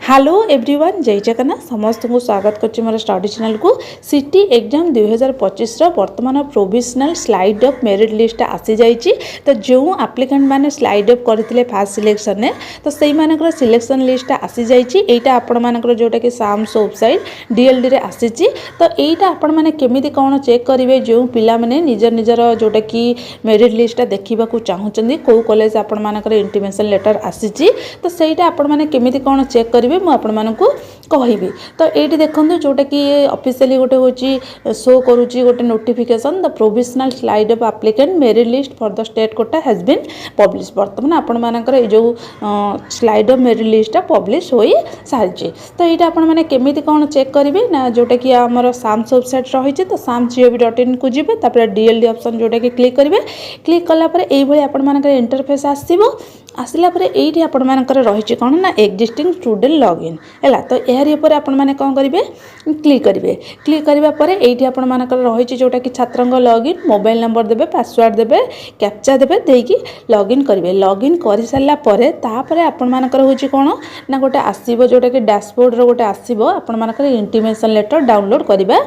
Hello everyone, जय जगन्नाथ। समस्त को स्वागत करछि मोर स्टडी चैनल को। सिटी एग्जाम 2025 वर्तमान provisional slide of merit list आसी जाइछि। तो जो एप्लिकेंट माने स्लाइड ऑफ करथिले फास्ट सिलेक्शन ने, तो सेही मानकर सिलेक्शन लिस्ट आसी जाइछि। एटा आपण मानकर जोटा कि साम्स वेबसाइट डीएलडी रे आसीछि। तो एटा आपण माने केमिति कोन चेक करिवे, जो पिला माने निजर निजर जोटा कि मेरिट लिस्ट देखिबा को चाहुचंदी, को कॉलेज आपण मानकर इंटिमेशन लेटर आसीछि। तो सेहीटा आपण माने केमिति कोन चेक करिवे मु आपण मानकु कहिबी। तो एटी देखंतु जोटा कि ऑफिशियली गोटे होची शो करूची गोटे notification, the provisional slide of applicant merit list for the state quota has been publish. वर्तमान आपण मानकर ए जो slide of merit list publish होई सारिची। तो एटा आपण माने केमिति कोन चेक करिवे ना, जोटा कि हमर साम्स वेबसाइट रहिची। तो sams.gov.in को जिवे, तापर डीएलडी ऑप्शन जोटा कि क्लिक करिवे। क्लिक कला पर एई भली आपण मानकर इंटरफेस आसीबो। आसला पर एठी आपण मानकर रहिची कोन ना एक्जिस्टिंग स्टूडेंट लॉगिन हैला। तो एहारी ऊपर आपण माने कोन करिवे, क्लिक करिवे। क्लिक करिवा पर एठी आपण मानकर रहिची जोटा कि छात्रंग लॉगिन, मोबाइल नंबर देबे, पासवर्ड देबे, कैप्चा देबे, देकी लॉगिन करिवे। लॉगिन करि सारला परे तापरे आपण मानकर होची कोन ना गोटे आसीबो जोटा कि डैशबोर्ड रो गोटे आसीबो आपण मानकर इंटिमेशन लेटर डाउनलोड करिबा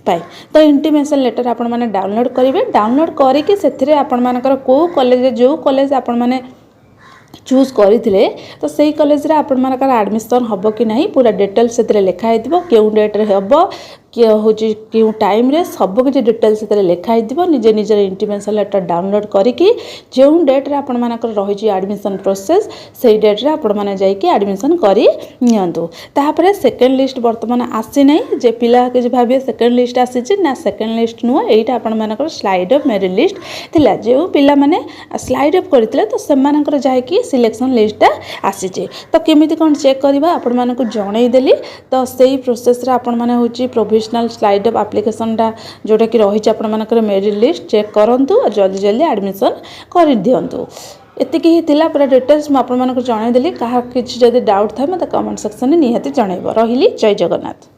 पाए। तो इंटिमेशन लेटर आपण माने डाउनलोड करिवे। डाउनलोड करिके सेथिरे आपण मानकर को कॉलेज जो कॉलेज आपण माने चूज करते, तो सही कॉलेज रे आपण मानकर एडमिशन हम कि नहीं पूरा डिटेल्स से लिखाई क्यों डेट रे हम कि हूँ क्यों टाइम रे सब किसी डिटेल्स से लिखाई निजे निजर इंटिमेशन लेटर डाउनलोड करके जो डेट रे आपण मानकर रही एडमिशन प्रोसेस से डेट रे आपण माने जाइए एडमिशन करी नियंतु। तापर सेकेंड लिस्ट वर्तमान आसी नहीं, जे पिला के भावे सेकेंड लिस्ट आसी ना, सेकेंड लिस्ट नुह, एटा आपण मानकर स्लाइड ऑफ मेरिट लिस्ट थिला। जो पिला माने स्लाइड ऑफ करथिले तो सेमानकर जाइए सिलेक्शन लिस्ट आसी। तो केमिति कोन चेक करबा आपण मानकु जणै देली। तो सेही प्रोसेस रे आपण माने होची प्रोविजनल स्लाइड ऑफ एप्लिकेशन टा जोटा कि रही आपण मानकर मेरिट लिस्ट चेक करंतु और जल्दी जल्दी एडमिशन कर दियंतु। एतिकी ही थिला पूरा डिटेल्स म आपण मानकु जणै देली। कहा किछि जदि डाउट थाए मते कमेंट सेक्शन में निहाती जणैबो। रहिली, जय जगन्नाथ।